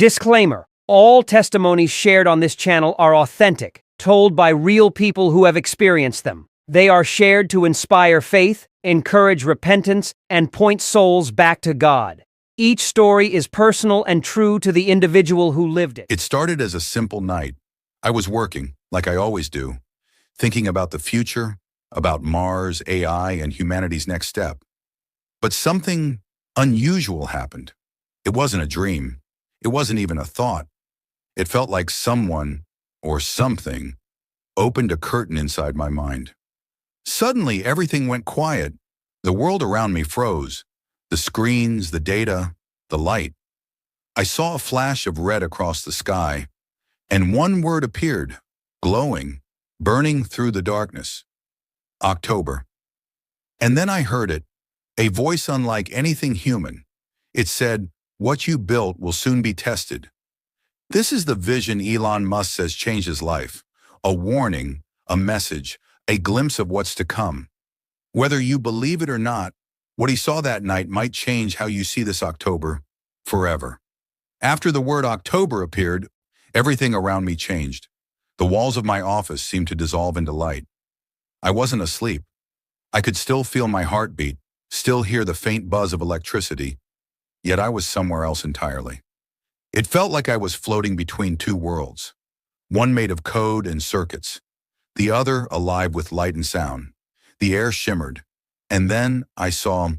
Disclaimer: all testimonies shared on this channel are authentic, told by real people who have experienced them. They are shared to inspire faith, encourage repentance, and point souls back to God. Each story is personal and true to the individual who lived it. It started as a simple night. I was working, like I always do, thinking about the future, about Mars, AI, and humanity's next step. But something unusual happened. It wasn't a dream. It wasn't even a thought. It felt like someone, or something, opened a curtain inside my mind. Suddenly, everything went quiet. The world around me froze. The screens, the data, the light. I saw a flash of red across the sky, and one word appeared, glowing, burning through the darkness. October. And then I heard it, a voice unlike anything human. It said, "What you built will soon be tested." This is the vision Elon Musk says changed his life. A warning, a message, a glimpse of what's to come. Whether you believe it or not, what he saw that night might change how you see this October forever. After the word October appeared, everything around me changed. The walls of my office seemed to dissolve into light. I wasn't asleep. I could still feel my heartbeat, still hear the faint buzz of electricity, yet I was somewhere else entirely. It felt like I was floating between two worlds, one made of code and circuits, the other alive with light and sound. The air shimmered, and then I saw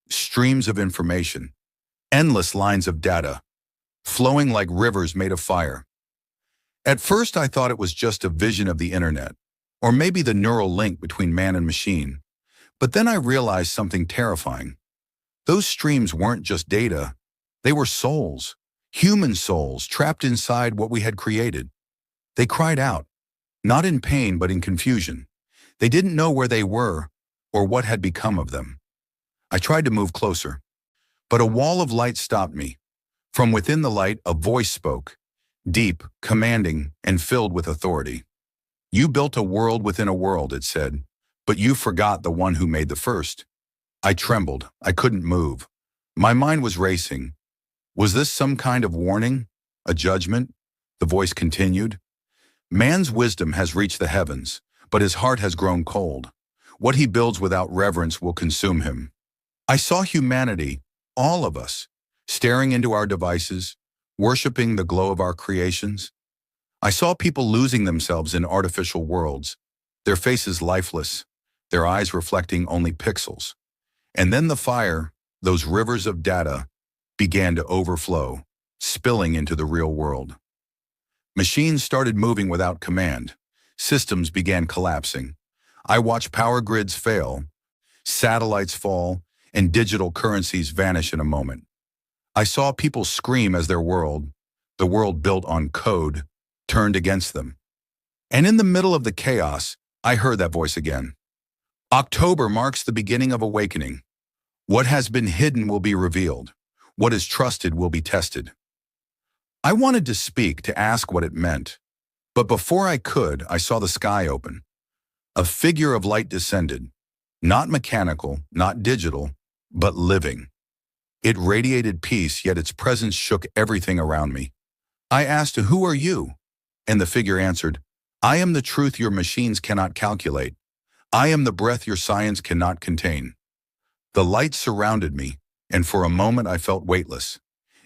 streams of information, endless lines of data, flowing like rivers made of fire. At first, I thought it was just a vision of the internet, or maybe the neural link between man and machine. But then I realized something terrifying. Those streams weren't just data. They were souls, human souls trapped inside what we had created. They cried out, not in pain but in confusion. They didn't know where they were or what had become of them. I tried to move closer, but a wall of light stopped me. From within the light, a voice spoke, deep, commanding, and filled with authority. "You built a world within a world," it said, "but you forgot the one who made the first." I trembled. I couldn't move. My mind was racing. Was this some kind of warning? A judgment? The voice continued. "Man's wisdom has reached the heavens, but his heart has grown cold. What he builds without reverence will consume him." I saw humanity, all of us, staring into our devices, worshiping the glow of our creations. I saw people losing themselves in artificial worlds, their faces lifeless, their eyes reflecting only pixels. And then the fire, those rivers of data, began to overflow, spilling into the real world. Machines started moving without command. Systems began collapsing. I watched power grids fail, satellites fall, and digital currencies vanish in a moment. I saw people scream as their world, the world built on code, turned against them. And in the middle of the chaos, I heard that voice again. "October marks the beginning of awakening. What has been hidden will be revealed. What is trusted will be tested." I wanted to speak, to ask what it meant. But before I could, I saw the sky open. A figure of light descended, not mechanical, not digital, but living. It radiated peace, yet its presence shook everything around me. I asked, "Who are you?" And the figure answered, "I am the truth your machines cannot calculate. I am the breath your science cannot contain." The light surrounded me, and for a moment I felt weightless.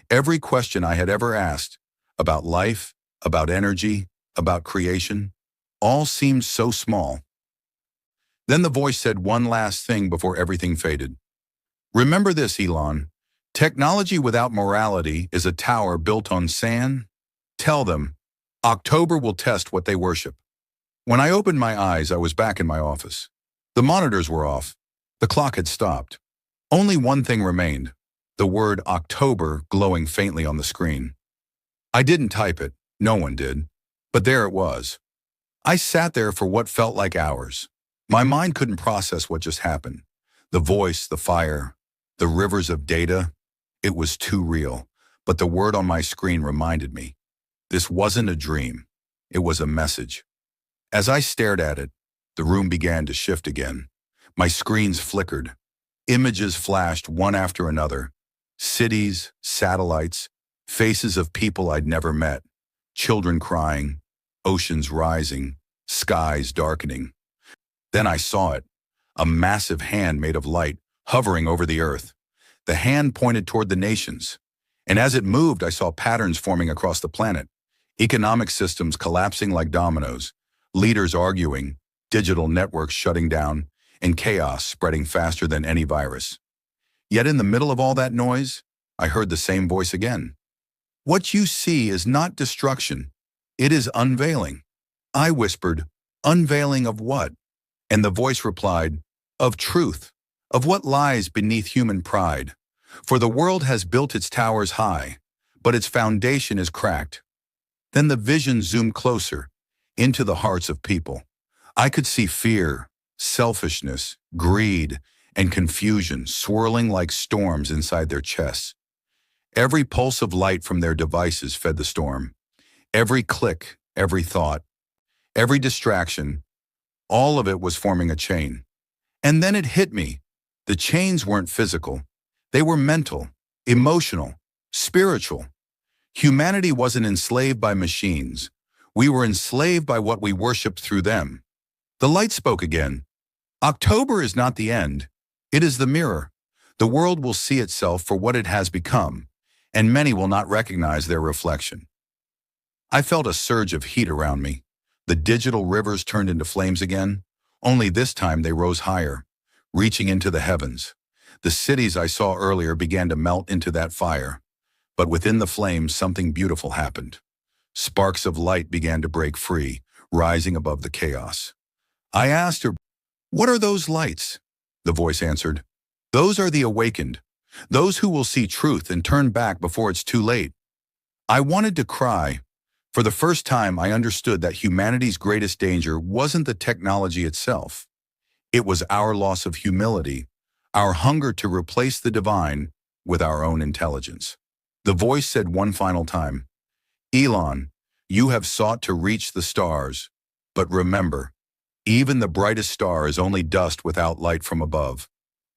Every question I had ever asked, about life, about energy, about creation, all seemed so small. Then the voice said one last thing before everything faded. "Remember this, Elon. Technology without morality is a tower built on sand. Tell them, October will test what they worship." When I opened my eyes, I was back in my office. The monitors were off. The clock had stopped. Only one thing remained, the word October glowing faintly on the screen. I didn't type it. No one did. But there it was. I sat there for what felt like hours. My mind couldn't process what just happened. The voice, the fire, the rivers of data. It was too real. But the word on my screen reminded me. This wasn't a dream. It was a message. As I stared at it, the room began to shift again. My screens flickered. Images flashed one after another. Cities, satellites, Faces of people I'd never met, children crying, oceans rising, skies darkening. Then I saw it, a massive hand made of light hovering over the earth. The hand pointed toward the nations, and as it moved, I saw patterns forming across the planet, economic systems collapsing like dominoes, leaders arguing, digital networks shutting down, and chaos spreading faster than any virus. Yet in the middle of all that noise, I heard the same voice again. What you see is not destruction, it is unveiling. I whispered, unveiling of what? And the voice replied, of truth, of what lies beneath human pride. For the world has built its towers high, but its foundation is cracked. Then the vision zoomed closer, into the hearts of people. I could see fear, selfishness, greed, and confusion swirling like storms inside their chests. Every pulse of light from their devices fed the storm. Every click, every thought, every distraction, all of it was forming a chain. And then it hit me. The chains weren't physical. They were mental, emotional, spiritual. Humanity wasn't enslaved by machines. We were enslaved by what we worshiped through them. The light spoke again. October is not the end. It is the mirror. The world will see itself for what it has become, and many will not recognize their reflection. I felt a surge of heat around me. The digital rivers turned into flames again, only this time they rose higher, reaching into the heavens. The cities I saw earlier began to melt into that fire, but within the flames something beautiful happened. Sparks of light began to break free, rising above the chaos. I asked her, "What are those lights?" The voice answered, "Those are the awakened, those who will see truth and turn back before it's too late." I wanted to cry. For the first time, I understood that humanity's greatest danger wasn't the technology itself. It was our loss of humility, our hunger to replace the divine with our own intelligence. The voice said one final time, "Elon, you have sought to reach the stars, but remember, even the brightest star is only dust without light from above.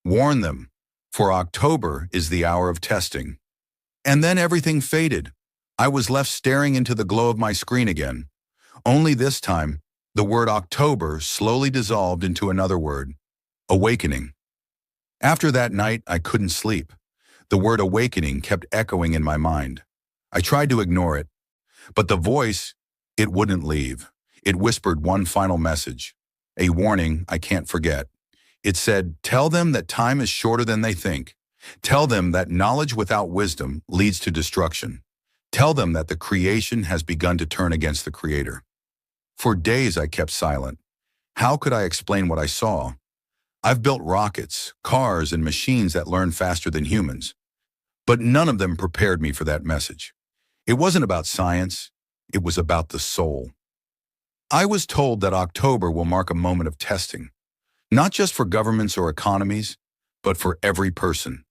Warn them, for October is the hour of testing." And then everything faded. I was left staring into the glow of my screen again. Only this time, the word October slowly dissolved into another word, awakening. After that night, I couldn't sleep. The word awakening kept echoing in my mind. I tried to ignore it, but the voice, it wouldn't leave. It whispered one final message, a warning I can't forget. It said, "Tell them that time is shorter than they think. Tell them that knowledge without wisdom leads to destruction. Tell them that the creation has begun to turn against the Creator." For days I kept silent. How could I explain what I saw? I've built rockets, cars, and machines that learn faster than humans, but none of them prepared me for that message. It wasn't about science, it was about the soul. I was told that October will mark a moment of testing, not just for governments or economies, but for every person.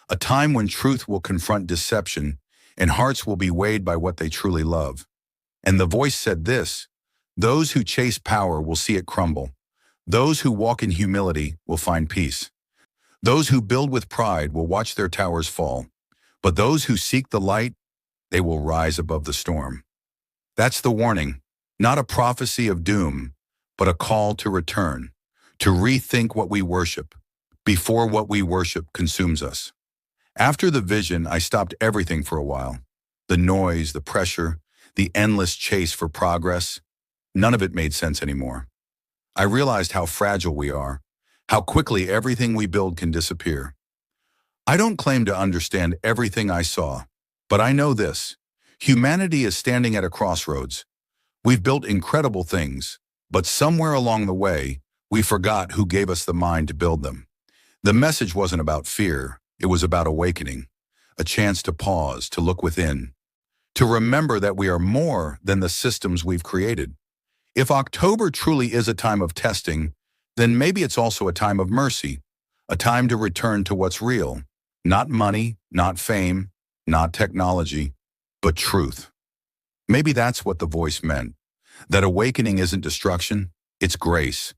A time when truth will confront deception and hearts will be weighed by what they truly love. And the voice said this, "Those who chase power will see it crumble. Those who walk in humility will find peace. Those who build with pride will watch their towers fall. But those who seek the light, they will rise above the storm." That's the warning, not a prophecy of doom, but a call to return, to rethink what we worship, before what we worship consumes us. After the vision, I stopped everything for a while. The noise, the pressure, the endless chase for progress, none of it made sense anymore. I realized how fragile we are, how quickly everything we build can disappear. I don't claim to understand everything I saw, but I know this. Humanity is standing at a crossroads. We've built incredible things, but somewhere along the way, we forgot who gave us the mind to build them. The message wasn't about fear. It was about awakening, a chance to pause, to look within, to remember that we are more than the systems we've created. If October truly is a time of testing, then maybe it's also a time of mercy, a time to return to what's real. Not money, not fame, not technology, but truth. Maybe that's what the voice meant, that awakening isn't destruction, it's grace.